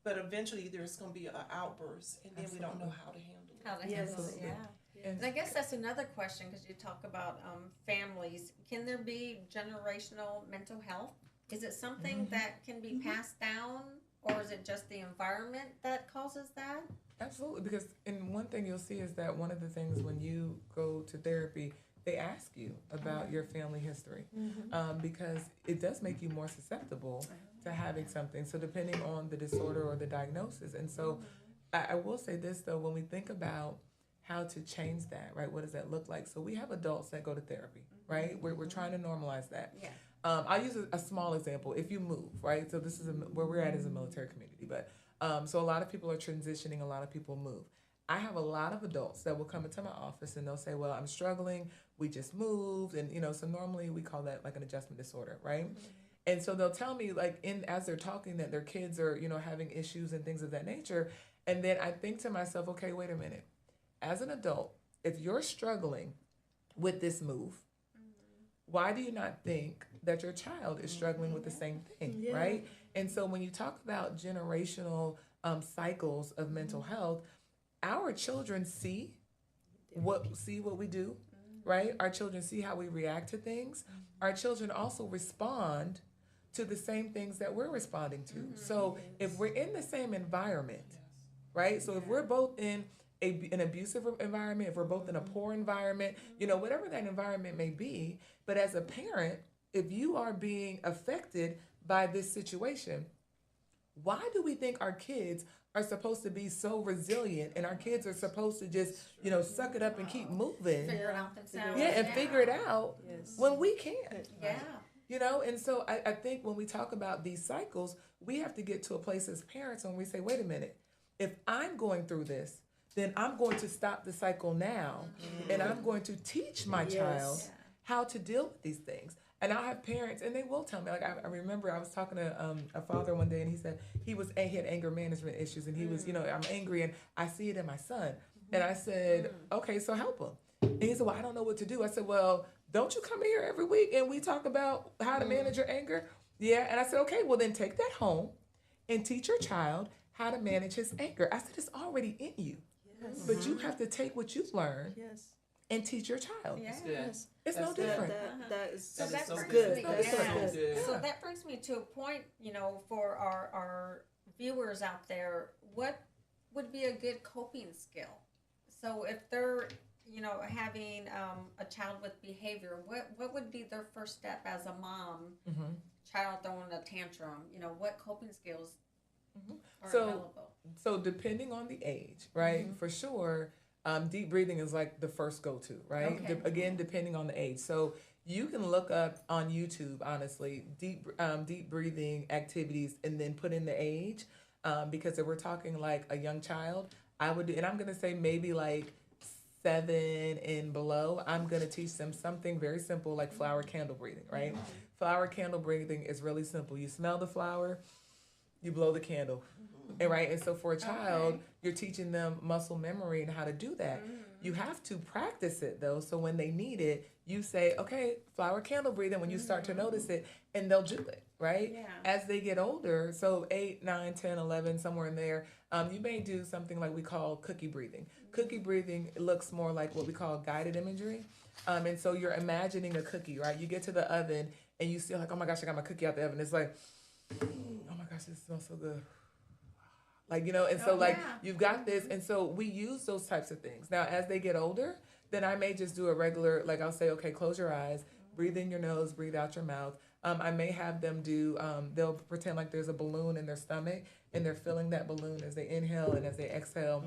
Speaker 2: But eventually there's going to be an outburst, and then we don't know how to handle it.
Speaker 1: How to
Speaker 4: Yes.
Speaker 1: handle it,
Speaker 3: Absolutely.
Speaker 1: yeah. And I guess that's another question, because you talk about families. Can there be generational mental health? Is it something that can be passed down, or is it just the environment that causes that?
Speaker 3: Absolutely, because and one thing you'll see is that one of the things when you go to therapy, they ask you about your family history, because it does make you more susceptible to having something. So depending on the disorder or the diagnosis, and so I will say this though, when we think about how to change that, right? What does that look like? So we have adults that go to therapy. right? We're trying to normalize that.
Speaker 1: Yeah.
Speaker 3: I'll use a small example. If you move, right? So this is where we're at as a military community, but so a lot of people are transitioning, a lot of people move. I have a lot of adults that will come into my office and they'll say, well, I'm struggling, we just moved, and so normally we call that like an adjustment disorder, right? And so they'll tell me like as they're talking that their kids are, having issues and things of that nature. And then I think to myself, okay, wait a minute. As an adult, if you're struggling with this move, why do you not think that your child is struggling with the same thing, right? And so when you talk about generational cycles of mental health, our children see what we do, right? Our children see how we react to things. Our children also respond to the same things that we're responding to. So if we're in the same environment, right? So if we're both in an abusive environment, if we're both in a poor environment, whatever that environment may be, but as a parent, if you are being affected by this situation, why do we think our kids are supposed to be so resilient and our kids are supposed to just, suck it up and keep moving?
Speaker 1: Figure it out themselves.
Speaker 3: Yeah, and figure it out when we can't.
Speaker 1: Yeah.
Speaker 3: And so I think when we talk about these cycles, we have to get to a place as parents when we say, wait a minute, if I'm going through this, then I'm going to stop the cycle now and I'm going to teach my child how to deal with these things. And I'll have parents, and they will tell me. Like I remember, I was talking to a father one day, and he said he had anger management issues, and he was, I'm angry, and I see it in my son. And I said, okay, so help him. And he said, well, I don't know what to do. I said, well, don't you come in here every week and we talk about how to manage your anger? Yeah. And I said, okay, well then take that home and teach your child how to manage his anger. I said, it's already in you, but you have to take what you've learned. And teach your child.
Speaker 1: Yeah.
Speaker 3: It's no different.
Speaker 4: That is
Speaker 1: So
Speaker 4: so
Speaker 1: brings
Speaker 4: good.
Speaker 1: me-
Speaker 4: That's so
Speaker 1: yeah.
Speaker 4: good.
Speaker 1: So that brings me to a point, for our viewers out there, what would be a good coping skill? So if they're, having a child with behavior, what would be their first step as a mom, child throwing a tantrum? What coping skills are available?
Speaker 3: So depending on the age, right? For sure. Deep breathing is like the first go-to, right?
Speaker 1: Okay.
Speaker 3: Again, depending on the age. So you can look up on YouTube, honestly, deep breathing activities, and then put in the age, because if we're talking like a young child, I would do, and I'm gonna say maybe like 7 and below. I'm gonna teach them something very simple like flower candle breathing, right? Flower candle breathing is really simple. You smell the flower, you blow the candle. And right, and so for a child, you're teaching them muscle memory and how to do that. You have to practice it though, so when they need it, you say, okay, flower candle breathing when you start to notice it, and they'll do it, right?
Speaker 1: Yeah.
Speaker 3: As they get older, so 8, 9, 10, 11, somewhere in there, you may do something like we call cookie breathing. Cookie breathing looks more like what we call guided imagery. And so you're imagining a cookie, right? You get to the oven and you see like, oh my gosh, I got my cookie out the oven. It's like, oh my gosh, this smells so good. Like, and so you've got this. And so we use those types of things. Now, as they get older, then I may just do a regular, like I'll say, okay, close your eyes, breathe in your nose, breathe out your mouth. I may have them do, they'll pretend like there's a balloon in their stomach and they're filling that balloon as they inhale, and as they exhale,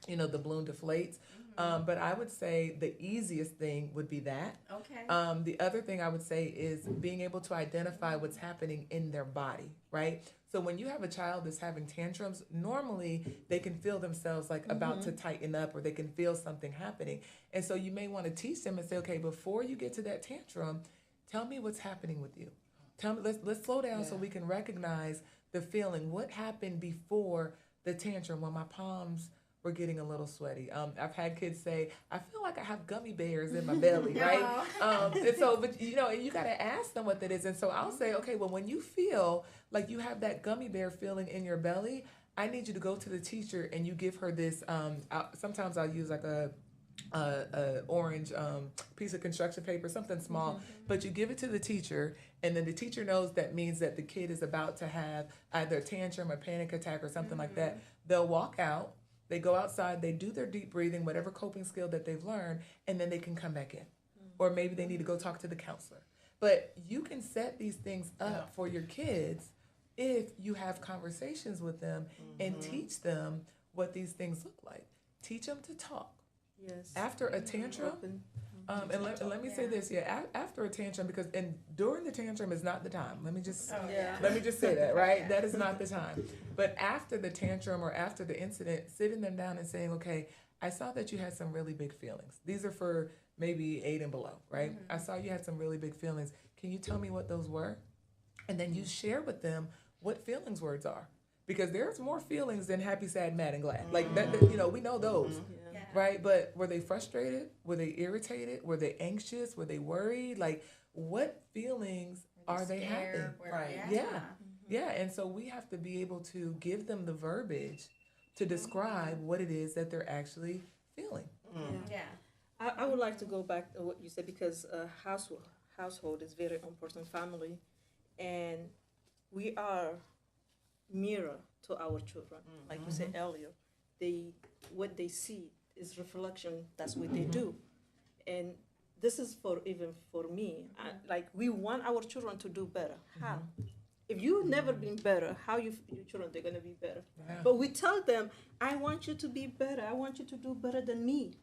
Speaker 3: the balloon deflates. But I would say the easiest thing would be that.
Speaker 1: Okay.
Speaker 3: The other thing I would say is being able to identify what's happening in their body, right? So when you have a child that's having tantrums, normally they can feel themselves like about to tighten up, or they can feel something happening. And so you may want to teach them and say, okay, before you get to that tantrum, tell me what's happening with you. Tell me, let's slow down so we can recognize the feeling. What happened before the tantrum when my palms were getting a little sweaty? I've had kids say, I feel like I have gummy bears in my belly, right? And so, but you got to ask them what that is. And so I'll say, okay, well, when you feel like you have that gummy bear feeling in your belly, I need you to go to the teacher and you give her this. Sometimes I'll use like a orange piece of construction paper, something small, but you give it to the teacher, and then the teacher knows that means that the kid is about to have either a tantrum, a panic attack, or something like that. They'll walk out. They go outside, they do their deep breathing, whatever coping skill that they've learned, and then they can come back in. Or maybe they need to go talk to the counselor. But you can set these things up for your kids if you have conversations with them and teach them what these things look like. Teach them to talk.
Speaker 4: Yes.
Speaker 3: After a tantrum, Let me say this, after a tantrum, because during the tantrum is not the time. Let me just say that, right? That is not the time. But after the tantrum or after the incident, sitting them down and saying, okay, I saw that you had some really big feelings. These are for maybe 8 and below, right? Mm-hmm. I saw you had some really big feelings. Can you tell me what those were? And then you share with them what feelings words are. Because there's more feelings than happy, sad, mad, and glad. Like that, we know those, right? But were they frustrated? Were they irritated? Were they anxious? Were they worried? Like, what feelings are they having?
Speaker 2: Right.
Speaker 3: Yeah. And so we have to be able to give them the verbiage to describe what it is that they're actually feeling.
Speaker 4: I would like to go back to what you said, because household is very important, family, and we are mirror to our children. Like you said earlier, what they see is reflection. That's what they do. And this is even for me. We want our children to do better. How? If you've never been better, how your children they're gonna be better? Yeah. But we tell them, I want you to be better. I want you to do better than me.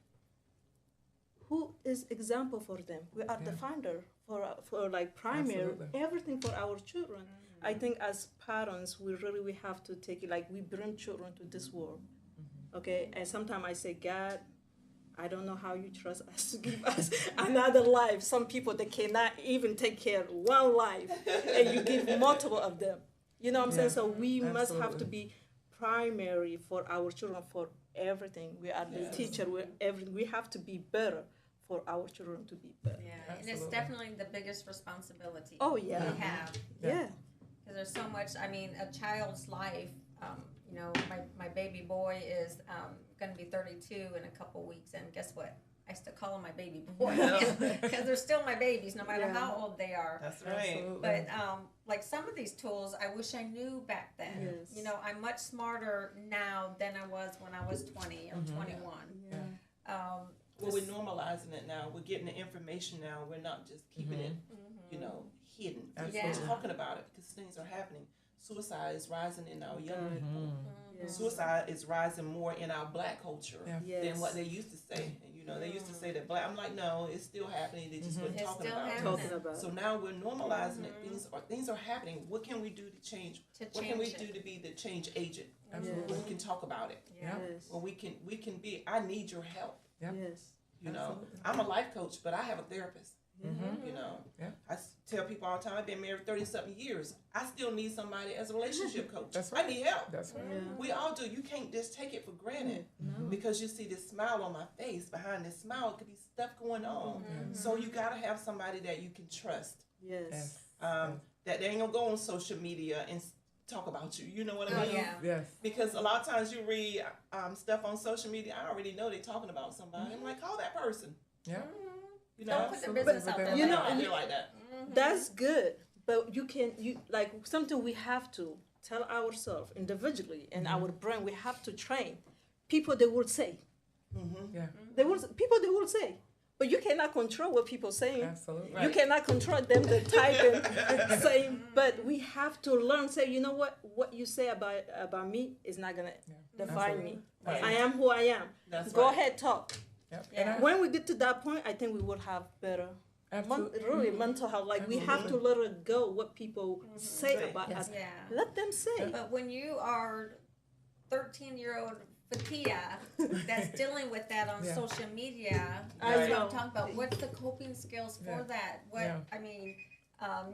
Speaker 4: Who is example for them? We are the founder for like primary everything for our children. I think as parents, we have to take it like we bring children to this world, okay? And sometimes I say, God, I don't know how you trust us to give us another life. Some people, they cannot even take care of one life, and you give multiple of them. You know what I'm saying? So we must have to be primary for our children for everything. We are the teacher. We have to be better for our children to be better.
Speaker 1: Yeah, and it's definitely the biggest responsibility.
Speaker 4: Oh yeah,
Speaker 1: we have.
Speaker 4: Yeah.
Speaker 1: Because there's so much, a child's life, my baby boy is going to be 32 in a couple weeks, and guess what? I still call him my baby boy because they're still my babies, no matter how old they are.
Speaker 2: That's right.
Speaker 1: But like some of these tools, I wish I knew back then. Yes. I'm much smarter now than I was when I was 20 or 21.
Speaker 4: Yeah.
Speaker 2: Well, we're normalizing it now. We're getting the information now. We're not just keeping it, hidden. We're talking about it because things are happening. Suicide is rising in our young people. Yeah. Suicide is rising more in our Black culture than what they used to say. And, they used to say that Black. I'm like, no, it's still happening. They just weren't talking about it. So now we're normalizing it. Things are happening. What can we do to change? What can we do to be the change agent? When we can talk about it.
Speaker 4: Yes.
Speaker 2: When we can be. I need your help.
Speaker 4: Yes.
Speaker 2: I'm a life coach, but I have a therapist. I tell people all the time, I've been married 30-something years. I still need somebody as a relationship coach.
Speaker 3: That's right.
Speaker 2: I need help.
Speaker 3: That's right.
Speaker 2: We all do. You can't just take it for granted because you see this smile on my face. Behind this smile could be stuff going on. So you got to have somebody that you can trust.
Speaker 4: Yes.
Speaker 2: That they ain't going to go on social media and talk about you. You know what I mean?
Speaker 3: Yes.
Speaker 2: Because a lot of times you read stuff on social media, I already know they're talking about somebody. I'm like, call that person.
Speaker 3: Yeah.
Speaker 1: Don't put their business out there.
Speaker 2: Like that.
Speaker 4: That's good, but something we have to tell ourselves individually and our brain. We have to train people. They will say, they will say, but you cannot control what people saying.
Speaker 3: Absolutely,
Speaker 4: you cannot control them to type and say. But we have to learn. Say, you know what you say about me is not gonna define me. Right. I am who I am. Go ahead, talk.
Speaker 3: Yep. Yeah.
Speaker 4: When we get to that point, I think we will have better mental health. Like we have to let it go what people say about us. Yeah. Let them say.
Speaker 1: But when you are 13-year-old Fetihya that's dealing with that on social media, that's what I'm talking about. What's the coping skills for that?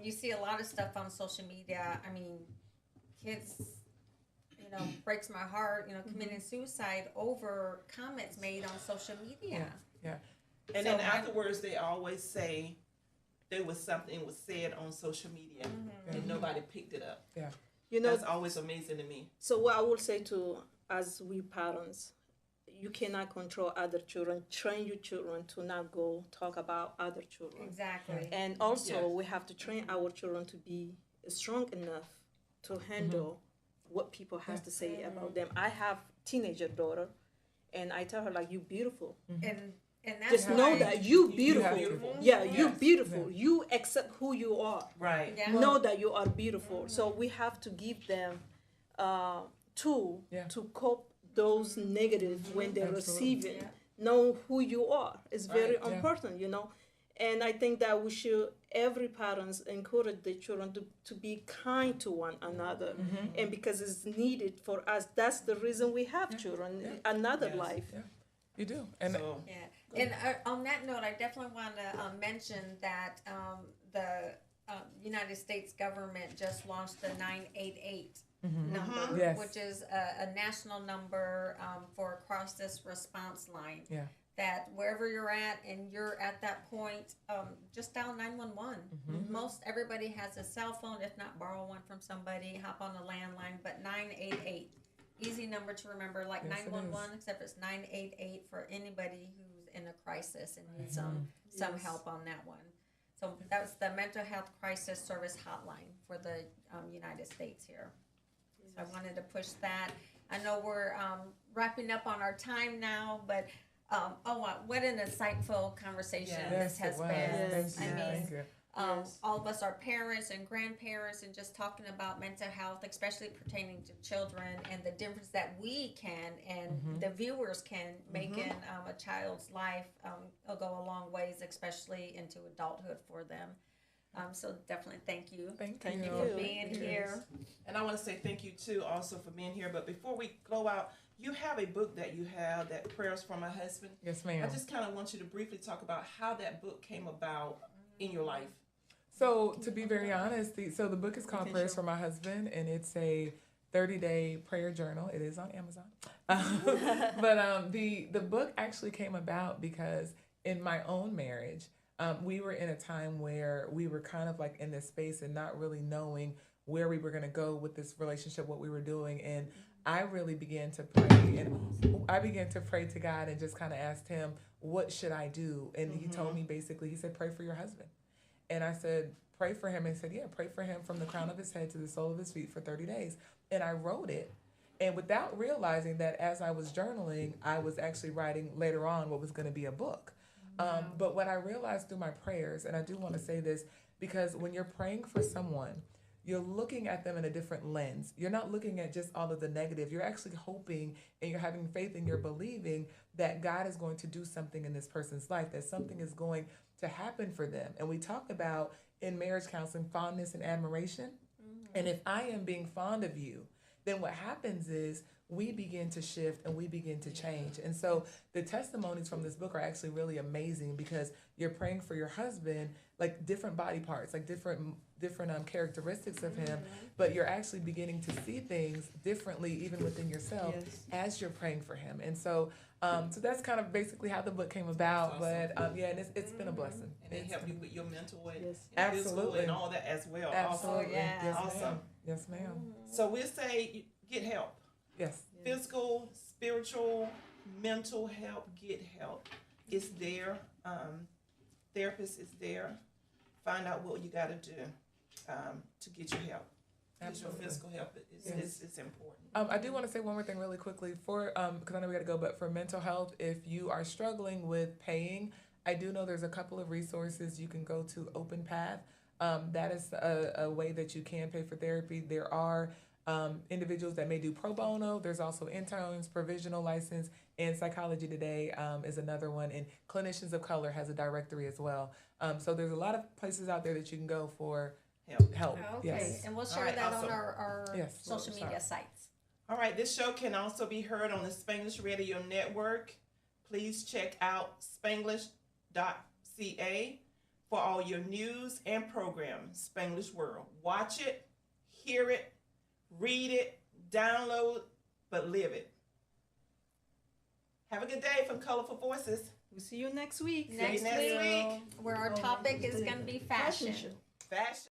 Speaker 1: You see a lot of stuff on social media. Kids breaks my heart, committing suicide over comments made on social media.
Speaker 3: Yeah.
Speaker 2: And then afterwards, they always say there was something was said on social media and nobody picked it up.
Speaker 3: Yeah.
Speaker 2: That's always amazing to me.
Speaker 4: So what I will say as we parents, you cannot control other children. Train your children to not go talk about other children.
Speaker 1: Exactly.
Speaker 4: And also, we have to train our children to be strong enough to handle what people have to say about them. I have teenager daughter, and I tell her you beautiful,
Speaker 1: and that's
Speaker 4: just know that you beautiful. You're beautiful.
Speaker 3: Yeah.
Speaker 4: You accept who you are.
Speaker 2: Right.
Speaker 1: Yeah.
Speaker 4: Know that you are beautiful. So we have to give them tool to cope those negative when they receive it. know who you are. It's very
Speaker 2: Right.
Speaker 4: important, you know. And I think that we should, every parents encourage the children to be kind to one another. And because it's needed for us, that's the reason we have children, another
Speaker 2: Yes.
Speaker 4: life.
Speaker 3: Yeah, you do. And
Speaker 2: So,
Speaker 1: Yeah, and on that note, I definitely want to mention that the United States government just launched the 988 number,
Speaker 3: Yes.
Speaker 1: which is a national number for crisis response line.
Speaker 3: Yeah.
Speaker 1: That wherever you're at and you're at that point, just dial 911. Most everybody has a cell phone, if not borrow one from somebody, hop on a landline, but 988. Easy number to remember, like
Speaker 3: Yes, it
Speaker 1: 911, except it's 988 for anybody who's in a crisis and needs some
Speaker 4: Yes.
Speaker 1: help on that one. So that's the mental health crisis service hotline for the United States here. So I wanted to push that. I know we're wrapping up on our time now, but what an insightful conversation
Speaker 2: Yes,
Speaker 1: this has
Speaker 3: it was.
Speaker 1: been.
Speaker 4: Yes,
Speaker 3: Thank you.
Speaker 1: I mean,
Speaker 3: Thank you.
Speaker 4: Yes.
Speaker 1: all of us are parents and grandparents, and just talking about mental health, especially pertaining to children, and the difference that we can and the viewers can make in a child's life will go a long ways, especially into adulthood for them. So definitely thank you
Speaker 3: Thank
Speaker 4: Thank
Speaker 3: you.
Speaker 1: for
Speaker 4: you.
Speaker 1: being
Speaker 4: Yes.
Speaker 1: here.
Speaker 2: and I want to say thank you too, also for being here. But before we go out, you have a book that you have, that Prayers for My Husband.
Speaker 3: Yes,
Speaker 2: I
Speaker 3: ma'am.
Speaker 2: just kind of want you to briefly talk about how that book came about in your life.
Speaker 3: So to be very honest, the book is called
Speaker 4: Okay,
Speaker 3: Prayers
Speaker 4: sure.
Speaker 3: for My Husband, and it's a 30-day prayer journal. It is on Amazon. But the book actually came about because in my own marriage, we were in a time where we were kind of like in this space and not really knowing where we were going to go with this relationship, what we were doing. And I really began to pray, and I began to pray to God and just kind of asked him, what should I do? And he told me basically, he said, pray for your husband. And I said, pray for him. And he said, yeah, pray for him from the crown of his head to the sole of his feet for 30 days. And I wrote it. And without realizing that as I was journaling, I was actually writing later on what was going to be a book. But what I realized through my prayers, and I do want to say this, because when you're praying for someone, you're looking at them in a different lens. You're not looking at just all of the negative. You're actually hoping and you're having faith and you're believing that God is going to do something in this person's life, that something is going to happen for them. And we talk about in marriage counseling fondness and admiration. And if I am being fond of you, then what happens is we begin to shift and we begin to change. And so the testimonies from this book are actually really amazing, because you're praying for your husband, like different body parts, like different characteristics of him, but you're actually beginning to see things differently even within yourself as you're praying for him. And so so that's kind of basically how the book came about.
Speaker 2: That's
Speaker 3: But yeah, and it's been a blessing.
Speaker 2: And they help you with your mental and
Speaker 4: Yes.
Speaker 2: and physical
Speaker 3: Absolutely.
Speaker 2: and all that as well.
Speaker 3: Absolutely.
Speaker 1: Oh, yeah.
Speaker 3: Yes,
Speaker 2: Awesome.
Speaker 3: ma'am. Yes, ma'am.
Speaker 2: So we'll say get help.
Speaker 3: Yes.
Speaker 2: Physical, spiritual, mental help, get help. It's there. Therapist is there. Find out what you got to do to get your help. Because your
Speaker 3: Absolutely.
Speaker 2: physical help is important.
Speaker 3: I do want to say one more thing really quickly for because I know we got to go, but for mental health, if you are struggling with paying, I do know there's a couple of resources you can go to. Open Path, that is a way that you can pay for therapy. There are individuals that may do pro bono. There's also interns, provisional license, and Psychology Today is another one. And Clinicians of Color has a directory as well. So there's a lot of places out there that you can go for help.
Speaker 1: Okay,
Speaker 3: Yes.
Speaker 1: and we'll
Speaker 2: All
Speaker 1: share
Speaker 2: right,
Speaker 1: that
Speaker 2: awesome.
Speaker 1: on our
Speaker 3: Yes,
Speaker 1: social
Speaker 3: sorry.
Speaker 1: media sites.
Speaker 2: All right, this show can also be heard on the Spanglish Radio Network. Please check out spanglish.ca for all your news and programs, Spanglish World. Watch it, hear it, read it, download, but live it. Have a good day from Colorful Voices.
Speaker 4: We'll see you next week.
Speaker 2: you
Speaker 1: Next
Speaker 2: next
Speaker 1: week,
Speaker 2: week.
Speaker 1: where our topic is going to be fashion.
Speaker 4: show.
Speaker 2: Fashion.